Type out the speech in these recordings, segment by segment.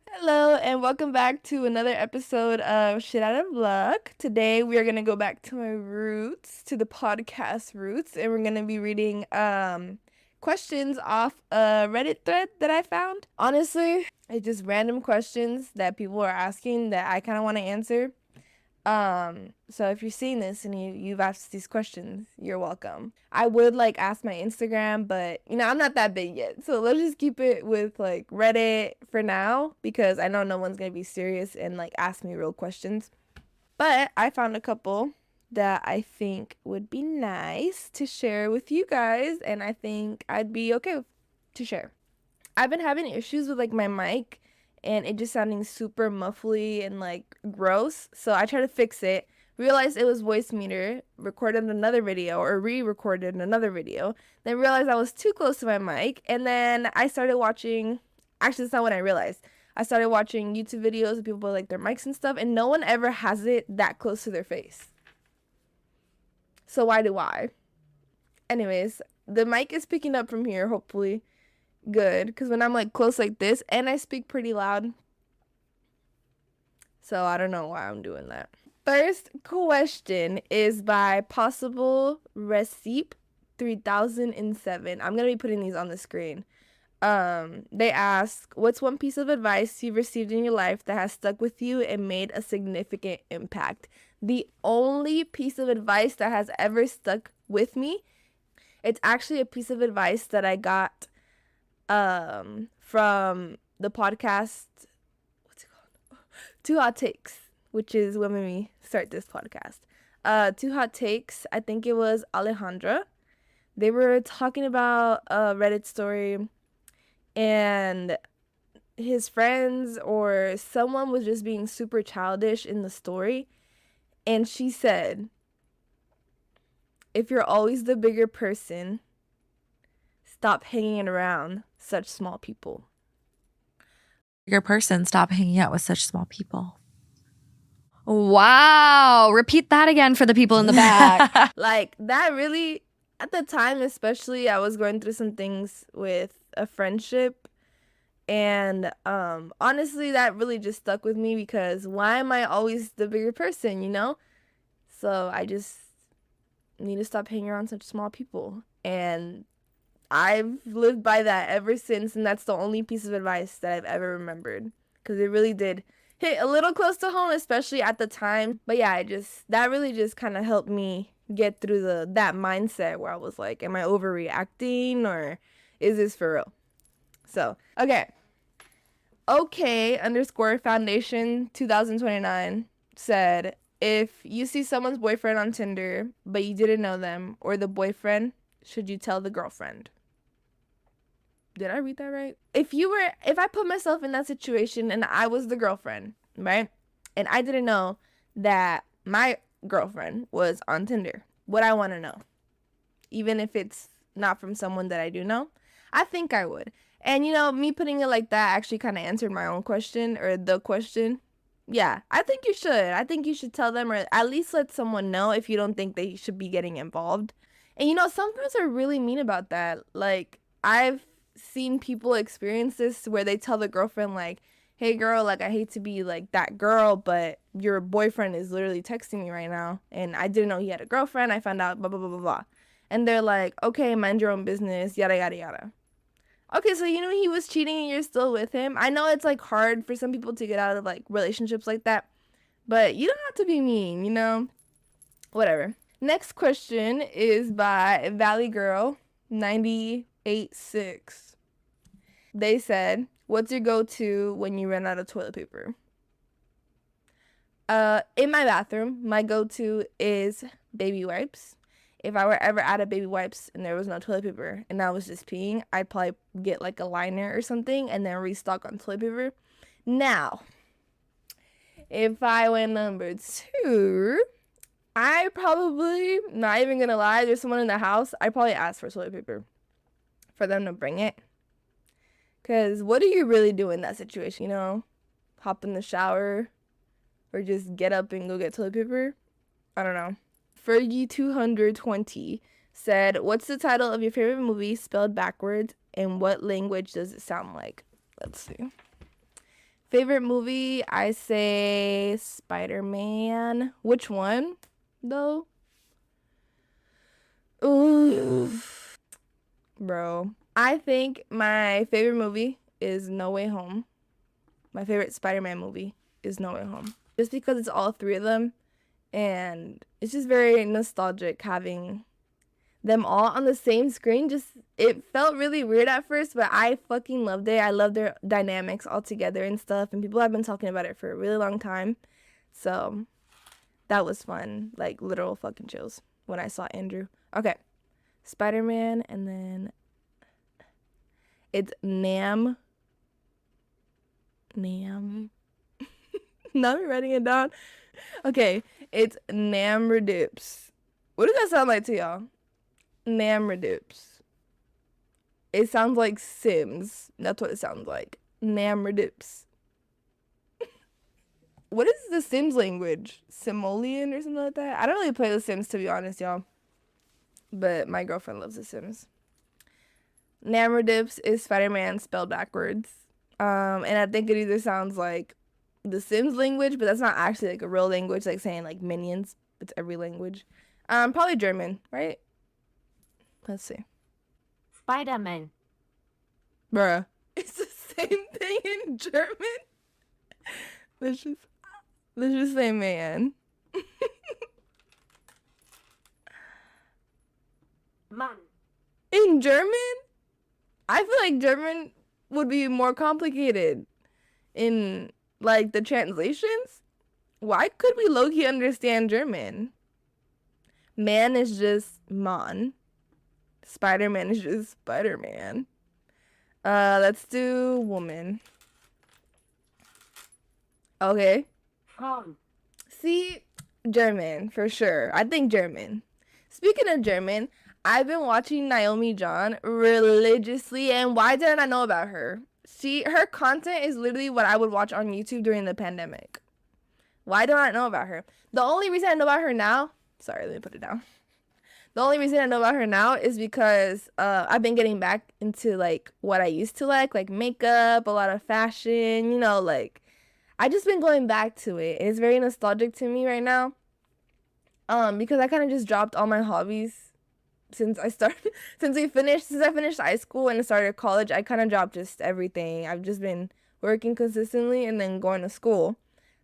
Hello, and welcome back to another episode of Shit Out of Luck. Today, we are going to go back to my roots, to the podcast roots, and we're going to be reading questions off a Reddit thread that I found. Honestly, it's just random questions that people are asking that I kind of want to answer. So if you're seeing this and you've asked these questions, you're welcome. I would ask my Instagram, but I'm not that big yet. So let's just keep it with Reddit for now because I know no one's gonna be serious and ask me real questions. But I found a couple that I think would be nice to share with you guys, and I think I'd be okay to share. I've been having issues with my mic and it just sounding super muffly and gross. So I tried to fix it. Realized it was voice meter, recorded another video or re-recorded another video, then realized I was too close to my mic, and then I started watching, actually that's not what I realized. I started watching YouTube videos of people with their mics and stuff, and no one ever has it that close to their face. So why do I? Anyways, the mic is picking up from here, hopefully good, because when I'm close like this, and I speak pretty loud, so I don't know why I'm doing that. First question is by Possible Receipt 3007. I'm gonna be putting these on the screen. They ask, what's one piece of advice you've received in your life that has stuck with you and made a significant impact? The only piece of advice that has ever stuck with me, it's actually a piece of advice that I got from the podcast, what's it called? Two Hot Takes, which is when we start this podcast. Two Hot Takes, I think it was Alejandra. They were talking about a Reddit story, and his friends or someone was just being super childish in the story, and she said, if you're always the bigger person, stop hanging around such small people. Bigger person, stop hanging out with such small people. Wow. Repeat that again for the people in the back. That really, at the time especially, I was going through some things with a friendship, and honestly that really just stuck with me because why am I always the bigger person, So I just need to stop hanging around such small people, and I've lived by that ever since, and that's the only piece of advice that I've ever remembered because it really did hit a little close to home, especially at the time. But yeah, that really just kind of helped me get through that mindset where I was like, am I overreacting or is this for real? So, okay, _foundation 2029 said, if you see someone's boyfriend on Tinder but you didn't know them or the boyfriend, should you tell the girlfriend? Did I read that right? If I put myself in that situation and I was the girlfriend, right? And I didn't know that my girlfriend was on Tinder, would I want to know? Even if it's not from someone that I do know? I think I would. And me putting it like that actually kind of answered my own question, or the question. Yeah, I think you should. I think you should tell them, or at least let someone know if you don't think they should be getting involved. And some girls are really mean about that. I've seen people experience this where they tell the girlfriend hey girl, I hate to be that girl, but your boyfriend is literally texting me right now and I didn't know he had a girlfriend. I found out blah blah blah blah blah. And they're like, okay, mind your own business, yada yada yada. Okay, so he was cheating and you're still with him. I know it's hard for some people to get out of relationships like that, but you don't have to be mean, whatever. Next question is by Valley Girl 986. They said, what's your go-to when you run out of toilet paper? In my bathroom, my go-to is baby wipes. If I were ever out of baby wipes and there was no toilet paper and I was just peeing, I'd probably get a liner or something and then restock on toilet paper. Now, if I went number 2, I probably, not even gonna lie, there's someone in the house, I probably ask for toilet paper for them to bring it. Because what do you really do in that situation, Hop in the shower or just get up and go get toilet paper? I don't know. Fergie220 said, what's the title of your favorite movie spelled backwards and what language does it sound like? Let's see. Favorite movie, I say Spider-Man. Which one, though? Ooh. Bro. I think my favorite movie is No Way Home. My favorite Spider-Man movie is No Way Home. Just because it's all three of them, and it's just very nostalgic having them all on the same screen. Just, it felt really weird at first, but I fucking loved it. I love their dynamics all together and stuff, and people have been talking about it for a really long time. So that was fun. Like, literal fucking chills when I saw Andrew. Okay. Spider-Man, and then it's Nam. Now I'm writing it down. Okay, it's Nam Redoops. What does that sound like to y'all? Nam Redoops. It sounds like Sims. That's what it sounds like. Nam Redoops. What is the Sims language? Simoleon or something like that? I don't really play The Sims, to be honest, y'all. But my girlfriend loves The Sims. Nam Redoops is Spider-Man spelled backwards. And I think it either sounds like the Sims language, but that's not actually like a real language, like saying like minions. It's every language. Probably German, right? Let's see. Spider-Man. Bruh. It's the same thing in German. Let's just say man. Man. In German? I feel like German would be more complicated in like the translations. Why could we low-key understand German? Man is just man. Spider-Man is just Spider-Man. Let's do woman. Okay. See, German for sure. I think German. Speaking of German, I've been watching Naomi John religiously, and why didn't I know about her? See, her content is literally what I would watch on YouTube during the pandemic. Why don't I know about her? The only reason I know about her now, sorry, let me put it down. The only reason I know about her now is because I've been getting back into like what I used to like makeup, a lot of fashion, you know, like I just been going back to it. It's very nostalgic to me right now. Because I kind of just dropped all my hobbies since I finished high school and started college. I kind of dropped just everything. I've just been working consistently and then going to school.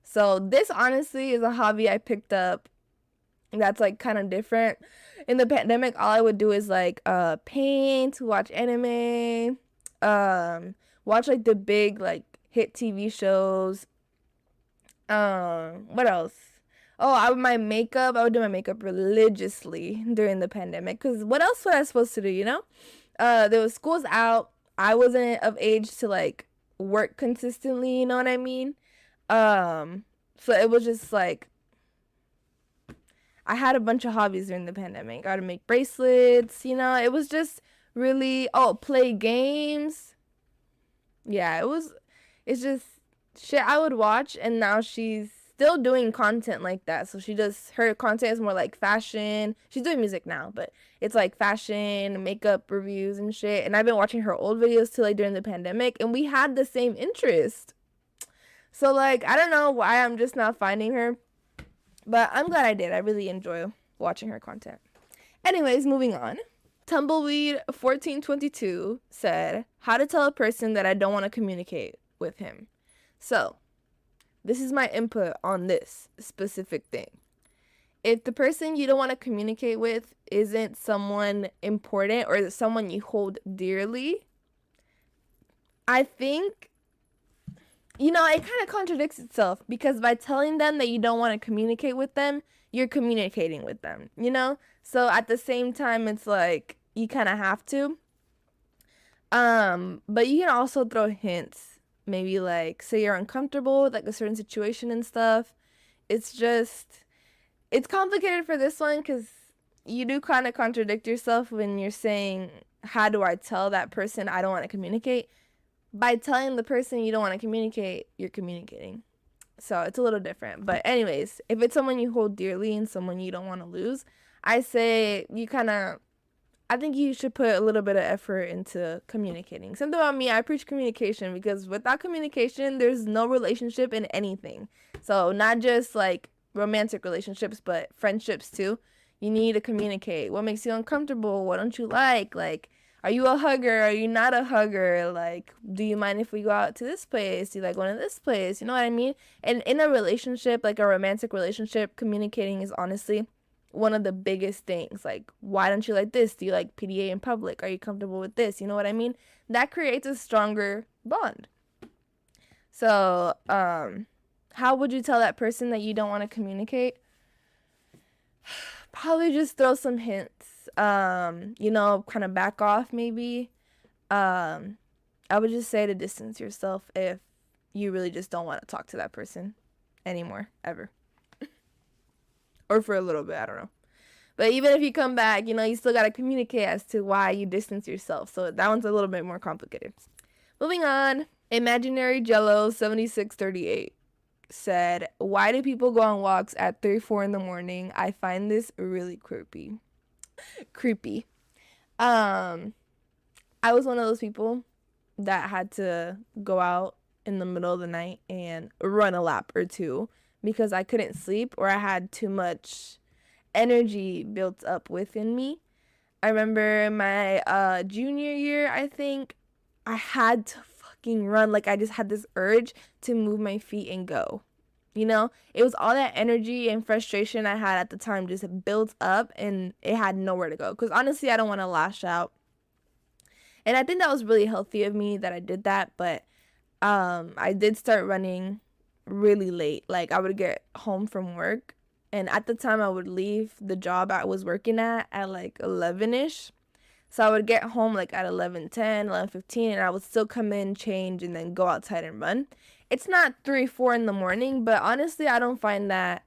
So this honestly is a hobby I picked up that's like kind of different. In the pandemic, all I would do is like paint, watch anime, watch like the big like hit TV shows. What else? Oh, I would do my makeup religiously during the pandemic, because what else was I supposed to do, you know? There was school's out. I wasn't of age to like work consistently, you know what I mean? So it was just like I had a bunch of hobbies during the pandemic. I had to make bracelets, you know, it was just really, play games. Yeah, it's just shit I would watch, and now she's still doing content like that. So her content is more like fashion. She's doing music now, but it's like fashion, makeup reviews and shit. And I've been watching her old videos too, like during the pandemic, and we had the same interest. So like, I don't know why I'm just not finding her, but I'm glad I did. I really enjoy watching her content. Anyways, moving on. Tumbleweed1422 said, how to tell a person that I don't want to communicate with him. So, this is my input on this specific thing. If the person you don't want to communicate with isn't someone important or is someone you hold dearly, I think, you know, it kind of contradicts itself, because by telling them that you don't want to communicate with them, you're communicating with them, you know? So at the same time, it's like you kind of have to. But you can also throw hints. Maybe like say you're uncomfortable with like a certain situation and stuff. It's complicated for this one, because you do kind of contradict yourself when you're saying, how do I tell that person I don't want to communicate? By telling the person you don't want to communicate, you're communicating. So it's a little different. But anyways, if it's someone you hold dearly and someone you don't want to lose, I say I I think you should put a little bit of effort into communicating. Something about me, I preach communication because without communication, there's no relationship in anything. So not just like romantic relationships, but friendships too. You need to communicate. What makes you uncomfortable? What don't you like? Like, are you a hugger? Are you not a hugger? Like, do you mind if we go out to this place? Do you like going to this place? You know what I mean? And in a relationship, like a romantic relationship, communicating is honestly one of the biggest things. Like, why don't you like this? Do you like PDA in public? Are you comfortable with this? You know what I mean? That creates a stronger bond. So, how would you tell that person that you don't want to communicate? Probably just throw some hints. You know, kind of back off maybe. I would just say to distance yourself if you really just don't want to talk to that person anymore, ever. Or for a little bit, I don't know. But even if you come back, you know, you still got to communicate as to why you distance yourself. So that one's a little bit more complicated. Moving on. Imaginary Jello 7638 said, why do people go on walks at 3, 4 in the morning? I find this really creepy. I was one of those people that had to go out in the middle of the night and run a lap or two because I couldn't sleep or I had too much energy built up within me. I remember my junior year, I think, I had to fucking run. Like, I just had this urge to move my feet and go. You know, it was all that energy and frustration I had at the time just built up and it had nowhere to go. Because honestly, I don't want to lash out. And I think that was really healthy of me that I did that. But I did start running really late. Like, I would get home from work. And at the time, I would leave the job I was working at like 11-ish. So I would get home like at 11:10, 11:15, and I would still come in, change, and then go outside and run. It's not 3, 4 in the morning, but honestly, I don't find that,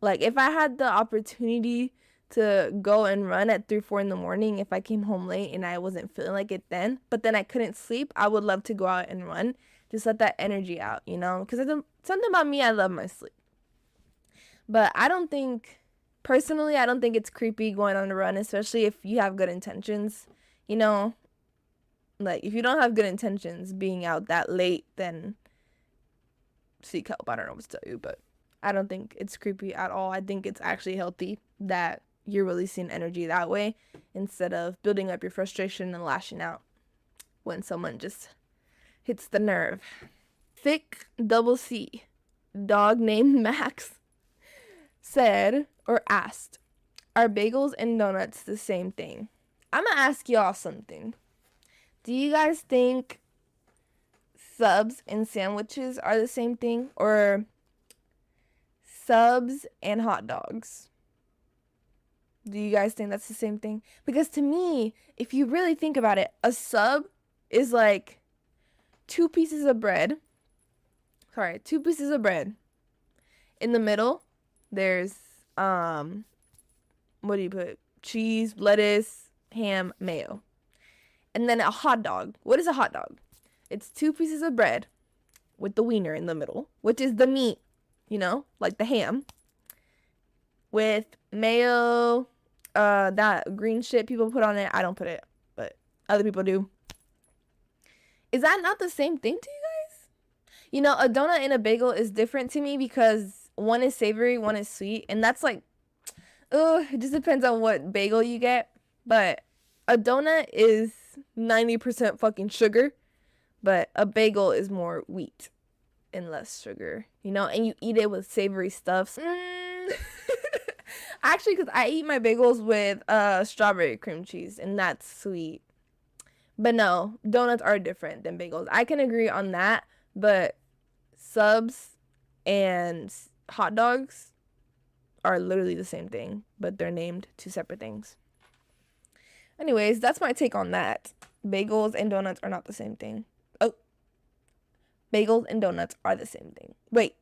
like, if I had the opportunity to go and run at 3, 4 in the morning, if I came home late and I wasn't feeling like it then, but then I couldn't sleep, I would love to go out and run. Just let that energy out, you know? Because something about me, I love my sleep. But personally, I don't think it's creepy going on a run, especially if you have good intentions. You know, like, if you don't have good intentions being out that late, then seek help. I don't know what to tell you, but I don't think it's creepy at all. I think it's actually healthy that you're releasing energy that way instead of building up your frustration and lashing out when someone just hits the nerve. Thick double C, dog named Max, said or asked, are bagels and donuts the same thing? I'm gonna ask y'all something. Do you guys think subs and sandwiches are the same thing, or subs and hot dogs? Do you guys think that's the same thing? Because to me, if you really think about it, a sub is like two pieces of bread. In the middle, there's what do you put? Cheese, lettuce, ham, mayo. And then a hot dog. What is a hot dog? It's two pieces of bread with the wiener in the middle, which is the meat, you know, like the ham, with mayo, that green shit people put on it. I don't put it, but other people do. Is that not the same thing to you guys? You know, a donut and a bagel is different to me because one is savory, one is sweet, and that's like, it just depends on what bagel you get. But a donut is 90% fucking sugar, but a bagel is more wheat and less sugar, you know, and you eat it with savory stuff. Actually, because I eat my bagels with strawberry cream cheese, and that's sweet. But no, donuts are different than bagels. I can agree on that, but subs and hot dogs are literally the same thing, but they're named two separate things. Anyways, that's my take on that. Bagels and donuts are not the same thing. Oh, bagels and donuts are the same thing. Wait,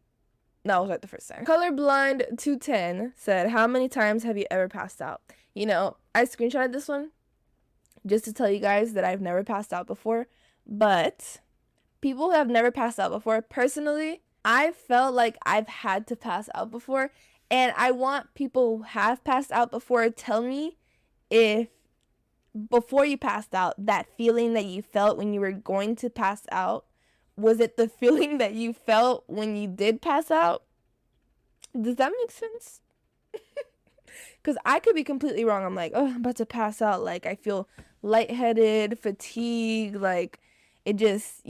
no, I was right the first time. Colorblind 210 said, how many times have you ever passed out? You know, I screenshotted this one just to tell you guys that I've never passed out before, but people who have never passed out before, personally, I felt like I've had to pass out before, and I want people who have passed out before to tell me if before you passed out, that feeling that you felt when you were going to pass out, was it the feeling that you felt when you did pass out? Does that make sense? Because I could be completely wrong. I'm like, oh, I'm about to pass out. Like, I feel lightheaded, fatigue, like, it just,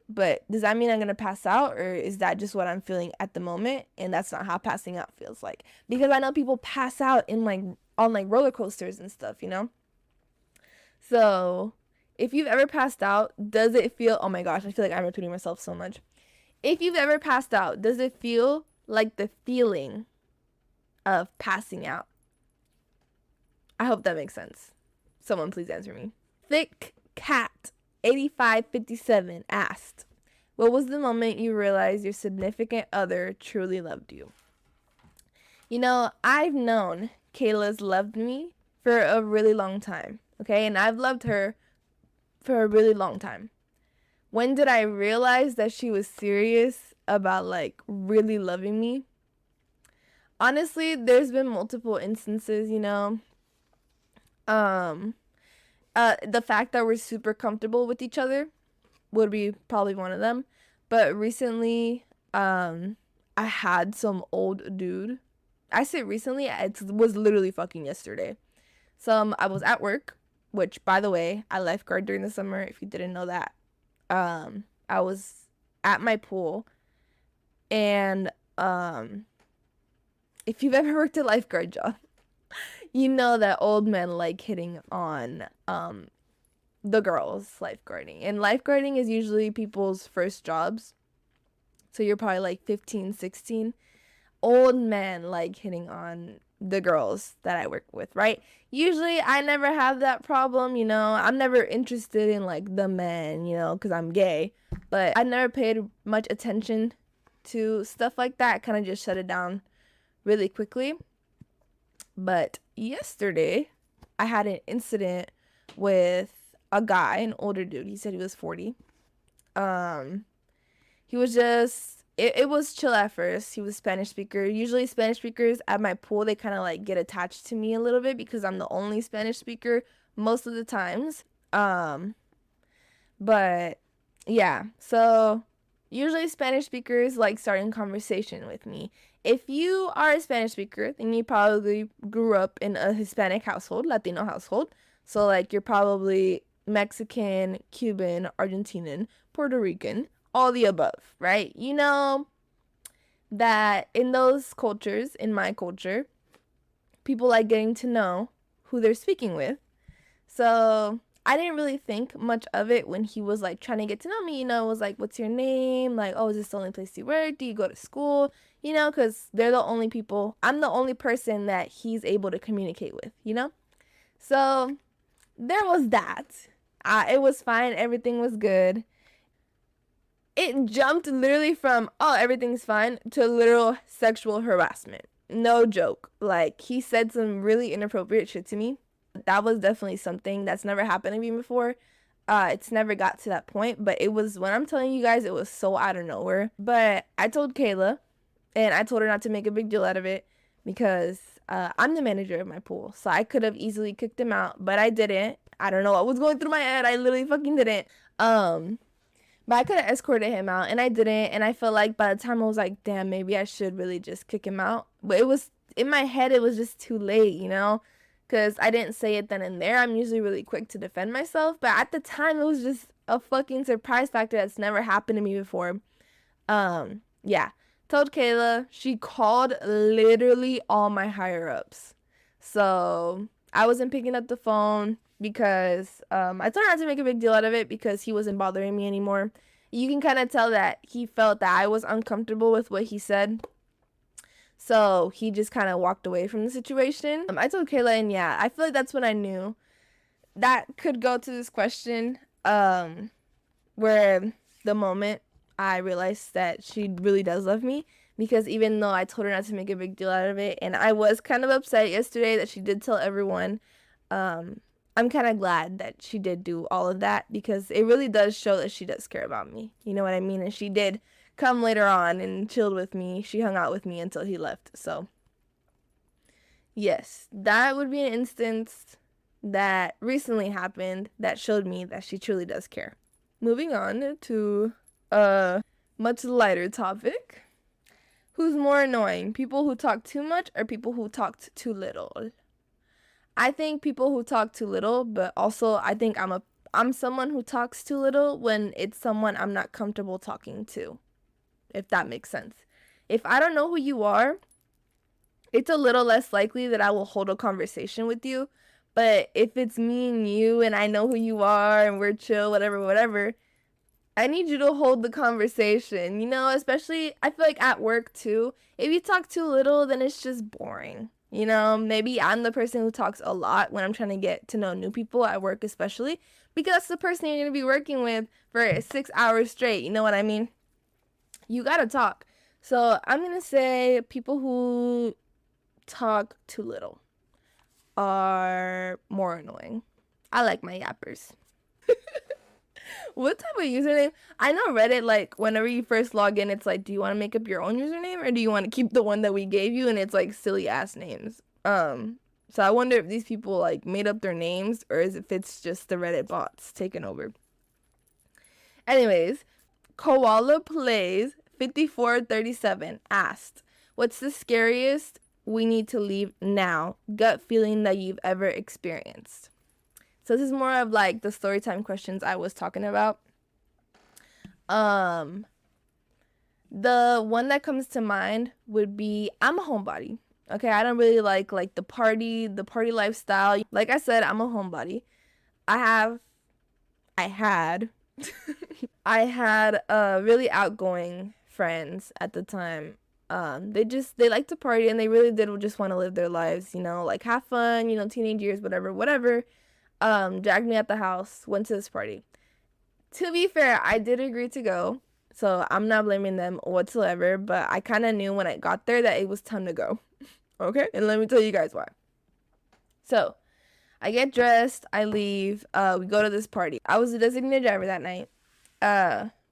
But does that mean I'm going to pass out, or is that just what I'm feeling at the moment? And that's not how passing out feels like. Because I know people pass out on like roller coasters and stuff, So if you've ever passed out, does it feel, oh my gosh, I feel like I'm repeating myself so much. If you've ever passed out, does it feel like the feeling of passing out? I hope that makes sense. Someone please answer me. Thick Cat 8557 asked, what was the moment you realized your significant other truly loved you? I've known Kayla's loved me for a really long time, okay? And I've loved her for a really long time. When did I realize that she was serious about, like, really loving me? Honestly, there's been multiple instances, the fact that we're super comfortable with each other would be probably one of them. But recently, I had some old dude. I say recently, it was literally fucking yesterday. I was at work, which, by the way, I lifeguard during the summer, if you didn't know that. I was at my pool, and if you've ever worked a lifeguard job, you know that old men like hitting on the girls lifeguarding. And lifeguarding is usually people's first jobs. So you're probably like 15, 16. Old men like hitting on the girls that I work with, right? Usually I never have that problem, I'm never interested in like the men, because I'm gay. But I never paid much attention to stuff like that. Kind of just shut it down really quickly. But yesterday, I had an incident with a guy, an older dude. He said he was 40. He was just, it was chill at first. He was Spanish speaker. Usually Spanish speakers at my pool, they kind of like get attached to me a little bit because I'm the only Spanish speaker most of the times. But yeah, so usually Spanish speakers like starting conversation with me. If you are a Spanish speaker, then you probably grew up in a Hispanic household, Latino household. So like you're probably Mexican, Cuban, Argentinian, Puerto Rican, all the above, right? You know that in those cultures, in my culture, people like getting to know who they're speaking with. So I didn't really think much of it when he was like trying to get to know me, it was like, what's your name? Like, oh, is this the only place you work? Do you go to school? Because they're the only people, I'm the only person that he's able to communicate with, So there was that. It was fine. Everything was good. It jumped literally from, oh, everything's fine, to literal sexual harassment. No joke. Like, he said some really inappropriate shit to me. That was definitely something that's never happened to me before. It's never got to that point, but it was, when I'm telling you guys, it was so out of nowhere. But I told Kayla, and I told her not to make a big deal out of it, because I'm the manager of my pool, so I could have easily kicked him out, but I didn't. I don't know what was going through my head. I literally fucking didn't. But I could have escorted him out, and I didn't. And I felt like by the time I was like, damn, maybe I should really just kick him out. But it was, in my head, it was just too late, because I didn't say it then and there. I'm usually really quick to defend myself. But at the time, it was just a fucking surprise factor that's never happened to me before. Yeah. Told Kayla. She called literally all my higher ups. So I wasn't picking up the phone because I told her not to make a big deal out of it because he wasn't bothering me anymore. You can kind of tell that he felt that I was uncomfortable with what he said. So he just kind of walked away from the situation. I told Kayla, and yeah, I feel like that's when I knew. That could go to this question where the moment I realized that she really does love me, because even though I told her not to make a big deal out of it, and I was kind of upset yesterday that she did tell everyone, I'm kind of glad that she did do all of that, because it really does show that she does care about me. You know what I mean? And she did come later on and chilled with me. She hung out with me until he left. So yes, that would be an instance that recently happened that showed me that she truly does care. Moving on to a much lighter topic. Who's more annoying, people who talk too much or people who talk too little? I think people who talk too little, but also I think I'm someone who talks too little when it's someone I'm not comfortable talking to, if that makes sense. If I don't know who you are, it's a little less likely that I will hold a conversation with you. But if it's me and you and I know who you are and we're chill, whatever, I need you to hold the conversation, especially I feel like at work too. If you talk too little, then it's just boring. Maybe I'm the person who talks a lot when I'm trying to get to know new people at work, especially because that's the person you're going to be working with for 6 hours straight. You know what I mean? You got to talk. So I'm going to say people who talk too little are more annoying. I like my yappers. What type of username? I know Reddit, like, whenever you first log in, it's like, do you want to make up your own username or do you want to keep the one that we gave you? And it's like silly ass names. So I wonder if these people like made up their names or if it's just the Reddit bots taking over. Anyways, Koala Plays 5437 asked, what's the scariest we need to leave now gut feeling that you've ever experienced? So this is more of like the story time questions I was talking about. The one that comes to mind would be I'm a homebody. Okay, I don't really like the party lifestyle. Like I said, I'm a homebody. I had I had really outgoing friends at the time. They like to party and they really did just want to live their lives, like have fun, teenage years, whatever. Dragged me at the house, went to this party. To be fair, I did agree to go, so I'm not blaming them whatsoever, but I kind of knew when I got there that it was time to go. Okay? And let me tell you guys why. So, I get dressed, I leave, we go to this party. I was a designated driver that night.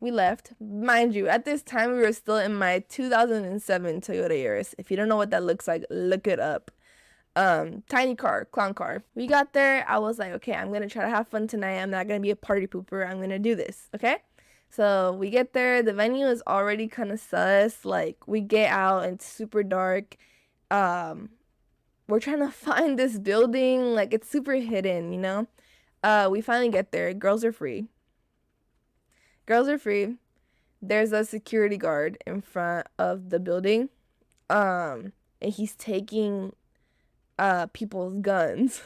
We left. Mind you, at this time, we were still in my 2007 Toyota Yaris. If you don't know what that looks like, look it up. Tiny car, clown car. We got there. I was like, okay, I'm gonna try to have fun tonight. I'm not gonna be a party pooper. I'm gonna do this, okay? So we get there. The venue is already kind of sus. Like, we get out and it's super dark. We're trying to find this building. Like, it's super hidden, we finally get there. Girls are free. There's a security guard in front of the building. And he's taking people's guns.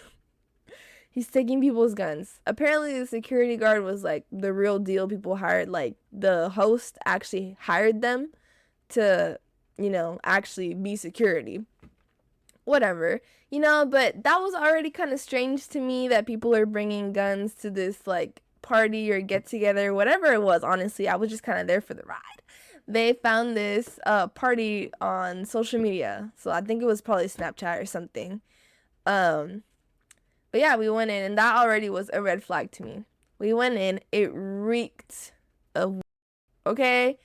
He's taking people's guns. Apparently the security guard was like the real deal. People hired, like the host actually hired them to, actually be security. Whatever. But that was already kind of strange to me that people are bringing guns to this like party or get together, whatever it was. Honestly, I was just kind of there for the ride. They found this party on social media. So I think it was probably Snapchat or something. But yeah, we went in and that already was a red flag to me. We went in, it reeked of, okay?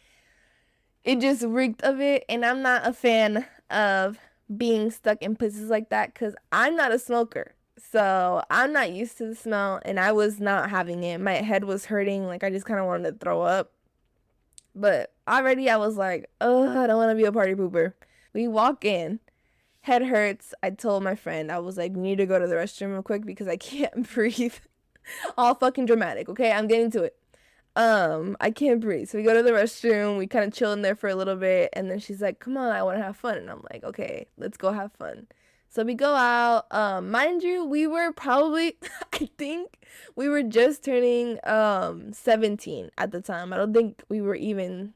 It just reeked of it, and I'm not a fan of being stuck in places like that because I'm not a smoker. So I'm not used to the smell, and I was not having it. My head was hurting, like I just kind of wanted to throw up. But already I was like, oh, I don't want to be a party pooper. We walk in, head hurts. I told my friend, I was like, we need to go to the restroom real quick because I can't breathe. All fucking dramatic, okay? I'm getting to it. I can't breathe. So we go to the restroom, we kind of chill in there for a little bit, and then she's like, come on, I want to have fun. And I'm like, okay, let's go have fun. So we go out. Mind you, we were probably, I think we were just turning 17 at the time. I don't think we were even,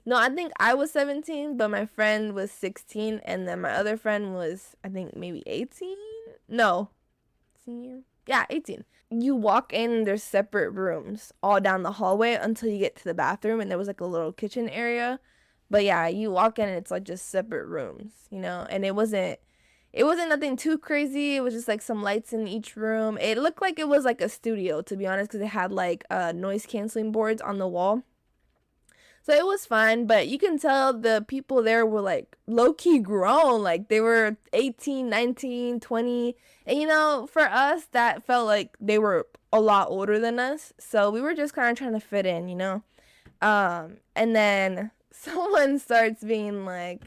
no, I think I was 17, but my friend was 16, and then my other friend was, I think, maybe 18? No. Senior? Yeah, 18. You walk in and there's separate rooms all down the hallway until you get to the bathroom, and there was like a little kitchen area. But yeah, you walk in and it's like just separate rooms, and it wasn't nothing too crazy. It was just like some lights in each room. It looked like it was like a studio, to be honest, because it had like noise canceling boards on the wall. So it was fun, but you can tell the people there were like low-key grown. Like they were 18, 19, 20. And for us, that felt like they were a lot older than us. So we were just kind of trying to fit in. And then someone starts being like,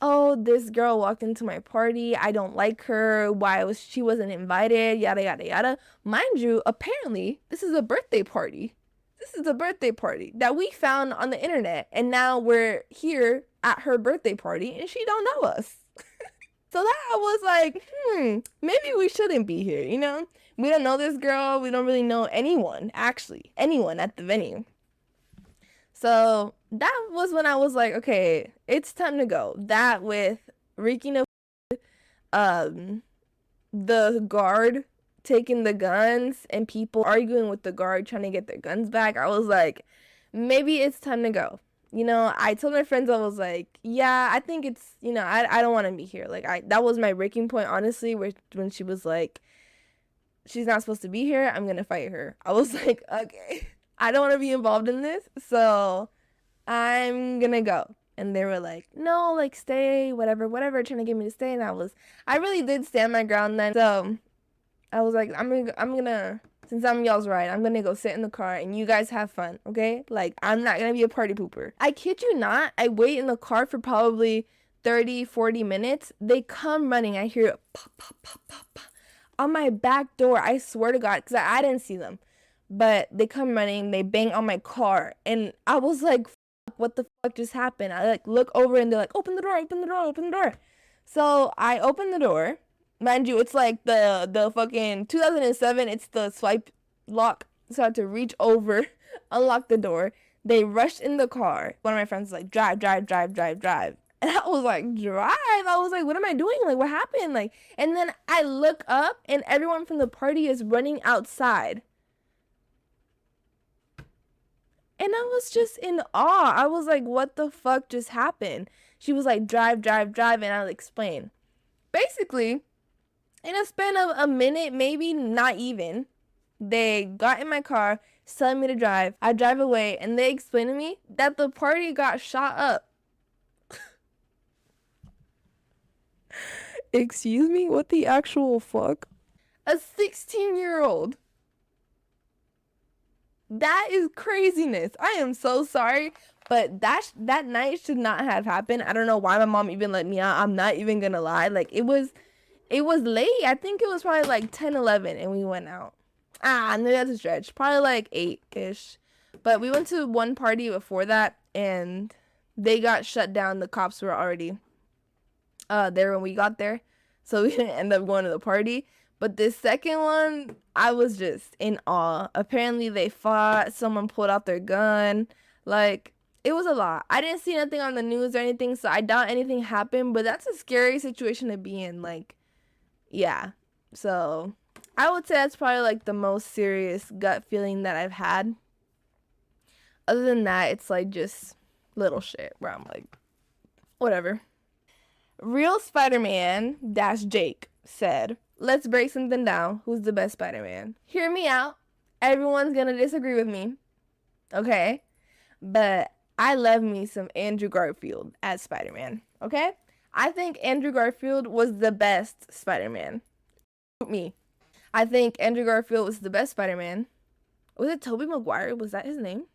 "Oh, this girl walked into my party. I don't like her. She wasn't invited, yada yada yada." Mind you, apparently this is a birthday party. This is a birthday party that we found on the internet, and now we're here at her birthday party and she don't know us. So that was like, maybe we shouldn't be here. We don't know this girl. We don't really know anyone, actually. Anyone at the venue. So that was when I was like, okay, it's time to go. That with reeking of the guard taking the guns and people arguing with the guard trying to get their guns back. I was like, maybe it's time to go. I told my friends, I was like, yeah, I think it's, I don't want to be here. Like that was my breaking point, honestly, when she was like, she's not supposed to be here, I'm gonna fight her. I was like, okay, I don't want to be involved in this, so I'm gonna go. And they were like, no, like stay, whatever, trying to get me to stay. And I really did stand my ground then. So I was like, I'm gonna, since I'm y'all's ride, I'm gonna go sit in the car and you guys have fun, okay? Like, I'm not gonna be a party pooper. I kid you not, I wait in the car for probably 30, 40 minutes. They come running. I hear pop, pop, pop, pop, pop on my back door. I swear to God, because I didn't see them. But they come running, they bang on my car. And I was like, what the fuck just happened? I like look over and they're like, open the door, open the door, open the door. So I open the door. Mind you, it's like the fucking 2007, it's the swipe lock. So I had to reach over, unlock the door. They rushed in the car. One of my friends was like, drive, drive, drive, drive, drive. And I was like, drive? I was like, what am I doing? Like, what happened? Like, and then I look up and everyone from the party is running outside. And I was just in awe. I was like, what the fuck just happened? She was like, drive, drive, drive. And I'll explain. Basically, in a span of a minute, maybe not even, they got in my car, telling me to drive. I drive away, and they explained to me that the party got shot up. Excuse me? What the actual fuck? A 16-year-old. That is craziness. I am so sorry, but that night should not have happened. I don't know why my mom even let me out. I'm not even gonna lie. Like, it was late. I think it was probably like 10, 11, and we went out. No, that's a stretch. Probably like 8-ish. But we went to one party before that, and they got shut down. The cops were already there when we got there, so we didn't end up going to the party. But this second one, I was just in awe. Apparently they fought. Someone pulled out their gun. Like, it was a lot. I didn't see nothing on the news or anything, so I doubt anything happened. But that's a scary situation to be in. Like, yeah. So I would say that's probably like the most serious gut feeling that I've had. Other than that, it's like just little shit where I'm like, whatever. Real Spider-Man dash Jake said, let's break something down. Who's the best Spider-Man? Hear me out. Everyone's gonna disagree with me. Okay? But I love me some Andrew Garfield as Spider-Man. Okay? I think Andrew Garfield was the best Spider-Man. Me. I think Andrew Garfield was the best Spider-Man. Was it Tobey Maguire? Was that his name?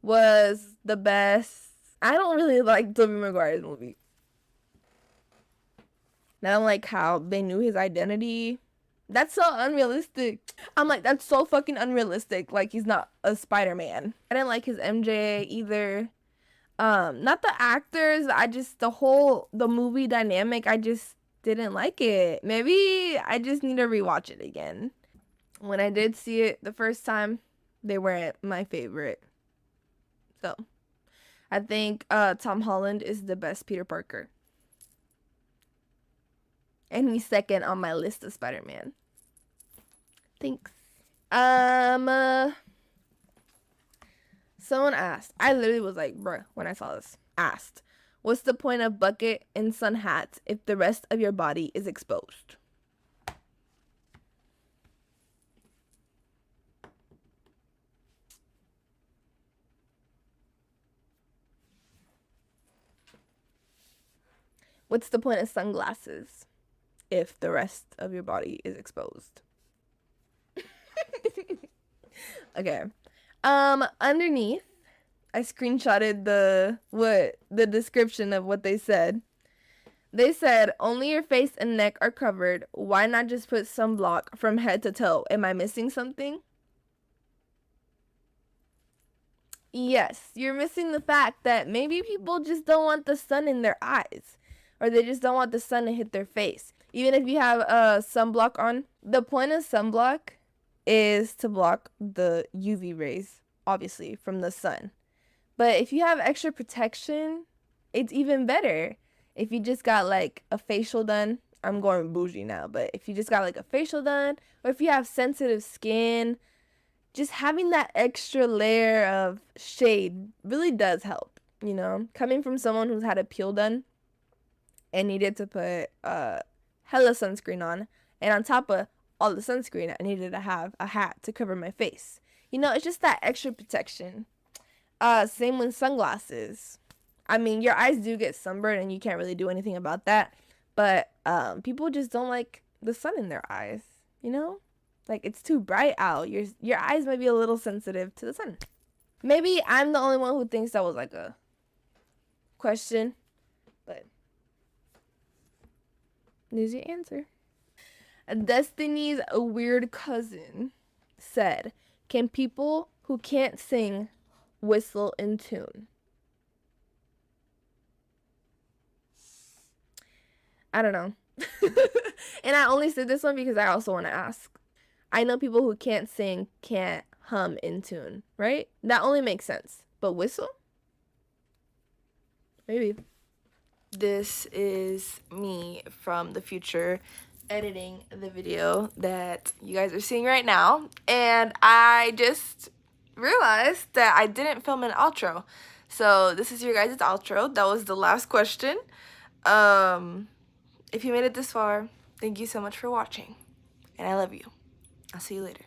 Was the best. I don't really like Tobey Maguire's movie. I don't like how they knew his identity. That's so unrealistic. I'm like, that's so fucking unrealistic. Like, he's not a Spider-Man. I didn't like his MJ either. Not the actors. The movie dynamic, I just didn't like it. Maybe I just need to rewatch it again. When I did see it the first time, they weren't my favorite. So, I think Tom Holland is the best Peter Parker. And he's second on my list of Spider-Man. Thanks. Someone asked. I literally was like, bruh, when I saw this. Asked, what's the point of bucket and sun hats if the rest of your body is exposed? What's the point of sunglasses if the rest of your body is exposed? Okay. Underneath, I screenshotted the description of what they said. They said only your face and neck are covered. Why not just put sunblock from head to toe? Am I missing something? Yes, you're missing the fact that maybe people just don't want the sun in their eyes, or they just don't want the sun to hit their face. Even if you have a sunblock on, the point of sunblock is to block the UV rays, obviously, from the sun. But if you have extra protection, it's even better. If you just got like a facial done, I'm going bougie now, but if you just got like a facial done, or if you have sensitive skin, just having that extra layer of shade really does help, you know? Coming from someone who's had a peel done and needed to put hella sunscreen on, and on top of all the sunscreen, I needed to have a hat to cover my face. You know, it's just that extra protection. Same with sunglasses. I mean, your eyes do get sunburned and you can't really do anything about that, but people just don't like the sun in their eyes, you know? Like, it's too bright out. Your eyes might be a little sensitive to the sun. Maybe I'm the only one who thinks that was like a question, but there's your answer. Destiny's weird cousin said, "Can people who can't sing whistle in tune?" I don't know. And I only said this one because I also want to ask. I know people who can't sing can't hum in tune, right? That only makes sense. But whistle? Maybe. This is me from the future editing the video that you guys are seeing right now. And I just realized that I didn't film an outro. So this is your guys' outro. That was the last question. If you made it this far, thank you so much for watching. And I love you. I'll see you later.